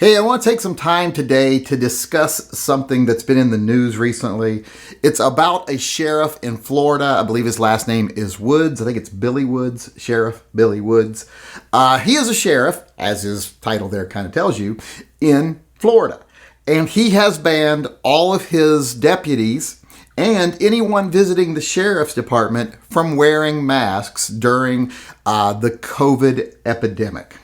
Hey, I want to take some time today to discuss something that's been in the news recently. It's about a sheriff in Florida. I believe his last name is Woods. I think it's Billy Woods, Sheriff Billy Woods. He is a sheriff, as his title there kind of tells you, in Florida. And he has banned all of his deputies and anyone visiting the sheriff's department from wearing masks during the COVID epidemic.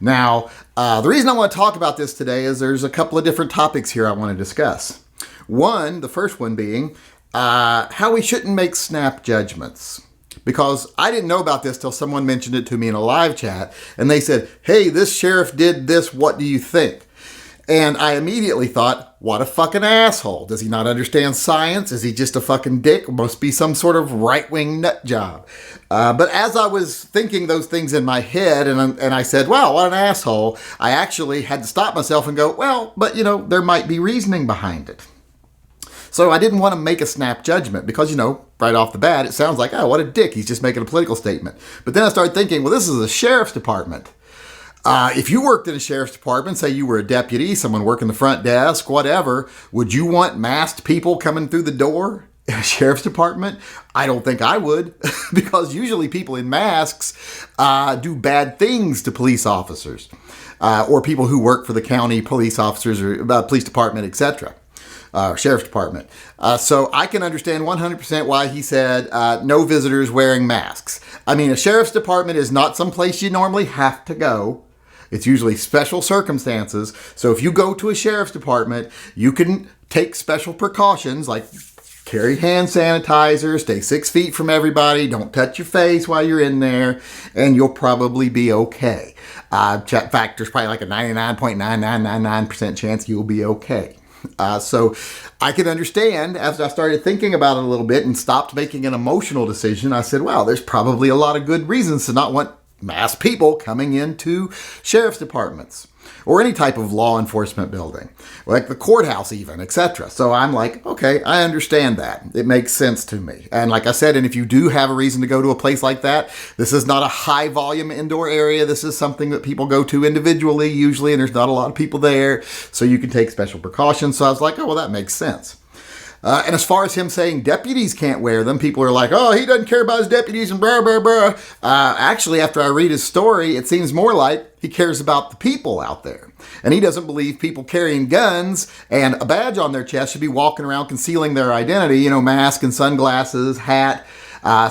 Now, the reason I want to talk about this today is there's a couple of different topics here I want to discuss. One, the first one being how we shouldn't make snap judgments. Because I didn't know about this till someone mentioned it to me in a live chat, and they said, hey, this sheriff did this, what do you think? And I immediately thought, what a fucking asshole. Does he not understand science? Is he just a fucking dick? Must be some sort of right-wing nut job. But as I was thinking those things in my head, and I said, wow, what an asshole, I actually had to stop myself and go, well, but there might be reasoning behind it. So I didn't want to make a snap judgment because, right off the bat, it sounds like, oh, what a dick. He's just making a political statement. But then I started thinking, well, this is a sheriff's department. If you worked in a sheriff's department, say you were a deputy, someone working the front desk, whatever, would you want masked people coming through the door in a sheriff's department? I don't think I would, because usually people in masks do bad things to police officers or people who work for the county police officers or police department, etc. Sheriff's department. So I can understand 100% why he said no visitors wearing masks. I mean, a sheriff's department is not some place you normally have to go. It's usually special circumstances. So if you go to a sheriff's department, you can take special precautions like carry hand sanitizer, stay 6 feet from everybody, don't touch your face while you're in there, and you'll probably be okay. In fact, there's probably like a 99.9999% chance you'll be okay. So I can understand, as I started thinking about it a little bit and stopped making an emotional decision, I said, wow, there's probably a lot of good reasons to not want masked people coming into sheriff's departments or any type of law enforcement building, like the courthouse even, etc. So I'm like, okay, I understand that. It makes sense to me. And like I said, and if you do have a reason to go to a place like that, this is not a high volume indoor area. This is something that people go to individually usually, and there's not a lot of people there. So you can take special precautions. So I was like, oh, well, that makes sense. And as far as him saying deputies can't wear them, people are like, oh, he doesn't care about his deputies and blah, blah, blah. Actually, after I read his story, it seems more like he cares about the people out there. And he doesn't believe people carrying guns and a badge on their chest should be walking around concealing their identity, mask and sunglasses, hat,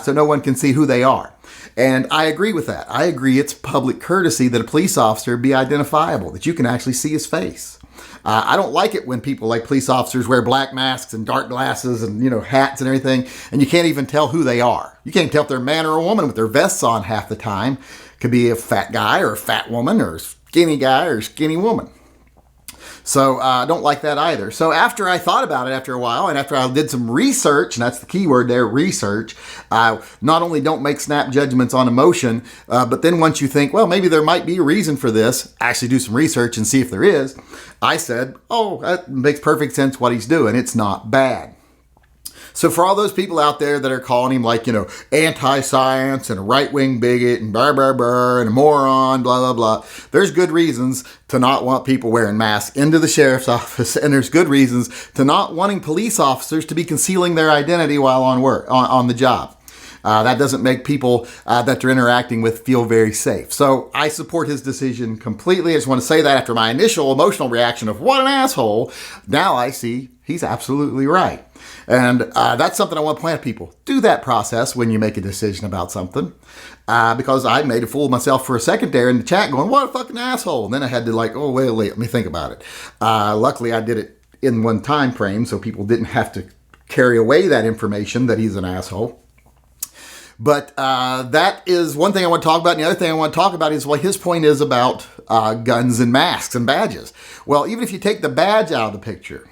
so no one can see who they are. And I agree with that. I agree it's public courtesy that a police officer be identifiable, that you can actually see his face. I don't like it when people like police officers wear black masks and dark glasses and, hats and everything, and you can't even tell who they are. You can't tell if they're a man or a woman with their vests on half the time. Could be a fat guy or a fat woman or a skinny guy or a skinny woman. So I don't like that either. So after I thought about it after a while and after I did some research, and that's the key word there, research, not only don't make snap judgments on emotion, but then once you think, well, maybe there might be a reason for this, actually do some research and see if there is. I said, oh, that makes perfect sense what he's doing. It's not bad. So for all those people out there that are calling him like, anti-science and a right-wing bigot and blah, blah, blah, and a moron, blah, blah, blah, there's good reasons to not want people wearing masks into the sheriff's office, and there's good reasons to not wanting police officers to be concealing their identity while on work, on the job. That doesn't make people that they're interacting with feel very safe. So I support his decision completely. I just want to say that after my initial emotional reaction of what an asshole, now I see he's absolutely right. And that's something I want to point at people. Do that process when you make a decision about something. Because I made a fool of myself for a second there in the chat going, what a fucking asshole. And then I had to wait, let me think about it. Luckily, I did it in one time frame so people didn't have to carry away that information that he's an asshole. But that is one thing I want to talk about. And the other thing I want to talk about is what his point is about guns and masks and badges. Well, even if you take the badge out of the picture,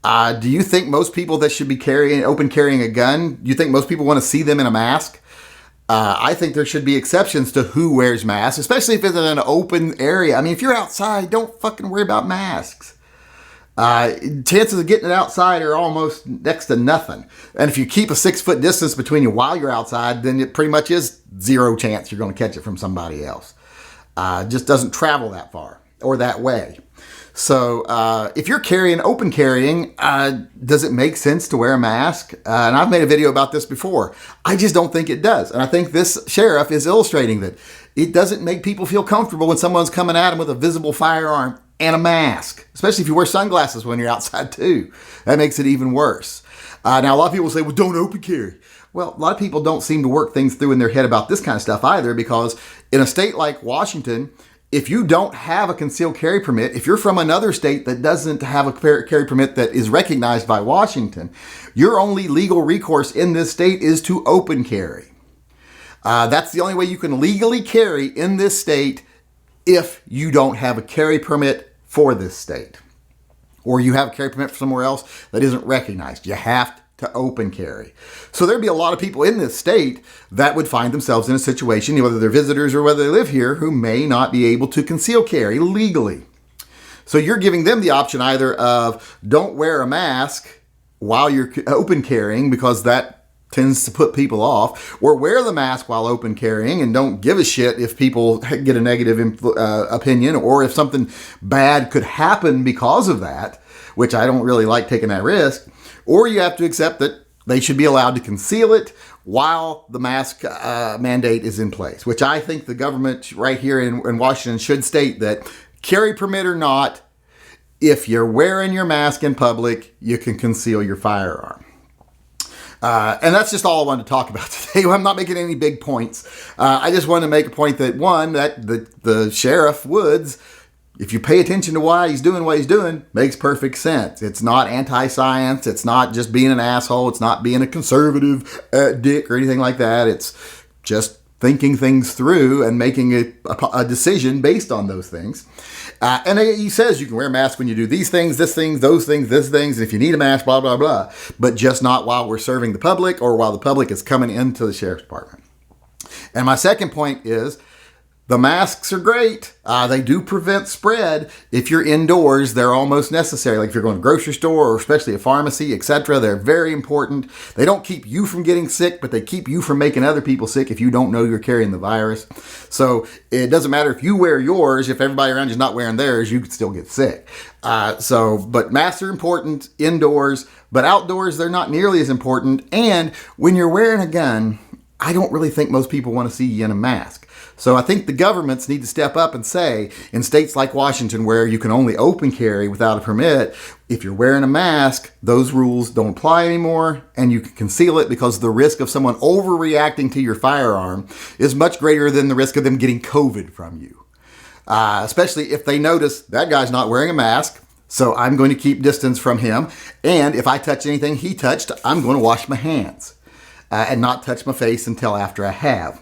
do you think most people that should be carrying a gun, do you think most people want to see them in a mask? I think there should be exceptions to who wears masks, especially if it's in an open area. I mean, if you're outside, don't fucking worry about masks. Chances of getting it outside are almost next to nothing. And if you keep a 6-foot distance between you while you're outside, then it pretty much is zero chance you're going to catch it from somebody else. Just doesn't travel that far. or that way. So if you're open carrying, does it make sense to wear a mask? And I've made a video about this before. I just don't think it does. And I think this sheriff is illustrating that it doesn't make people feel comfortable when someone's coming at them with a visible firearm and a mask, especially if you wear sunglasses when you're outside too. That makes it even worse. Now, a lot of people say, well, don't open carry. Well, a lot of people don't seem to work things through in their head about this kind of stuff either, because in a state like Washington, if you don't have a concealed carry permit, if you're from another state that doesn't have a carry permit that is recognized by Washington, your only legal recourse in this state is to open carry. That's the only way you can legally carry in this state if you don't have a carry permit for this state, or you have a carry permit for somewhere else that isn't recognized. You have to open carry. So there'd be a lot of people in this state that would find themselves in a situation, whether they're visitors or whether they live here, who may not be able to conceal carry legally. So you're giving them the option either of don't wear a mask while you're open carrying, because that tends to put people off, or wear the mask while open carrying and don't give a shit if people get a negative opinion, or if something bad could happen because of that, which I don't really like taking that risk. Or you have to accept that they should be allowed to conceal it while the mask mandate is in place, which I think the government right here in Washington should state that, carry permit or not, if you're wearing your mask in public, you can conceal your firearm. And that's just all I wanted to talk about today. I'm not making any big points. I just want to make a point that, one, that the Sheriff Woods, if you pay attention to why he's doing what he's doing, makes perfect sense. It's not anti-science. It's not just being an asshole. It's not being a conservative dick or anything like that. It's just thinking things through and making a decision based on those things. And he says you can wear a mask when you do these things, this things, those things, this things. And if you need a mask, blah, blah, blah. But just not while we're serving the public or while the public is coming into the sheriff's department. And my second point is, the masks are great. They do prevent spread. If you're indoors, they're almost necessary. Like if you're going to a grocery store or especially a pharmacy, etc., they're very important. They don't keep you from getting sick, but they keep you from making other people sick if you don't know you're carrying the virus. So it doesn't matter if you wear yours. If everybody around you is not wearing theirs, you could still get sick. But masks are important indoors, but outdoors, they're not nearly as important. And when you're wearing a gun, I don't really think most people want to see you in a mask. So I think the governments need to step up and say, in states like Washington, where you can only open carry without a permit, if you're wearing a mask, those rules don't apply anymore, and you can conceal it, because the risk of someone overreacting to your firearm is much greater than the risk of them getting COVID from you. Especially if they notice that guy's not wearing a mask, so I'm going to keep distance from him. And if I touch anything he touched, I'm going to wash my hands and not touch my face until after I have.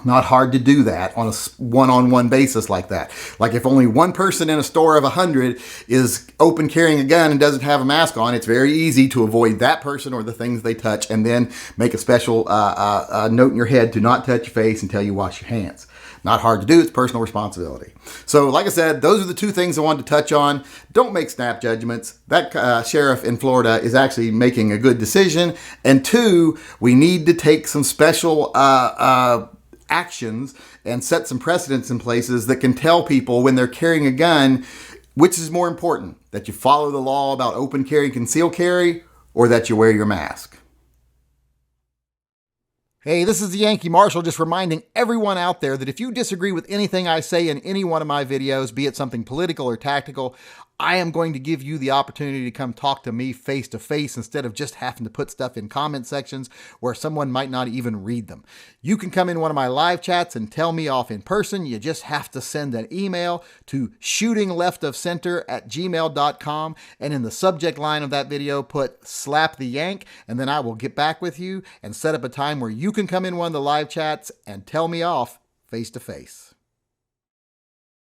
Not hard to do that on a one-on-one basis like that. Like if only one person in a store of 100 is open carrying a gun and doesn't have a mask on, it's very easy to avoid that person or the things they touch, and then make a special note in your head to not touch your face until you wash your hands. Not hard to do. It's personal responsibility. So like I said, those are the two things I wanted to touch on. Don't make snap judgments. That sheriff in Florida is actually making a good decision. And two, we need to take some special actions and set some precedents in places that can tell people when they're carrying a gun, which is more important, that you follow the law about open carry, concealed carry, or that you wear your mask. Hey, this is the Yankee Marshal, just reminding everyone out there that if you disagree with anything I say in any one of my videos, be it something political or tactical, I am going to give you the opportunity to come talk to me face to face instead of just having to put stuff in comment sections where someone might not even read them. You can come in one of my live chats and tell me off in person. You just have to send an email to shootingleftofcenter@gmail.com, and in the subject line of that video put slap the yank, and then I will get back with you and set up a time where you can come in one of the live chats and tell me off face to face.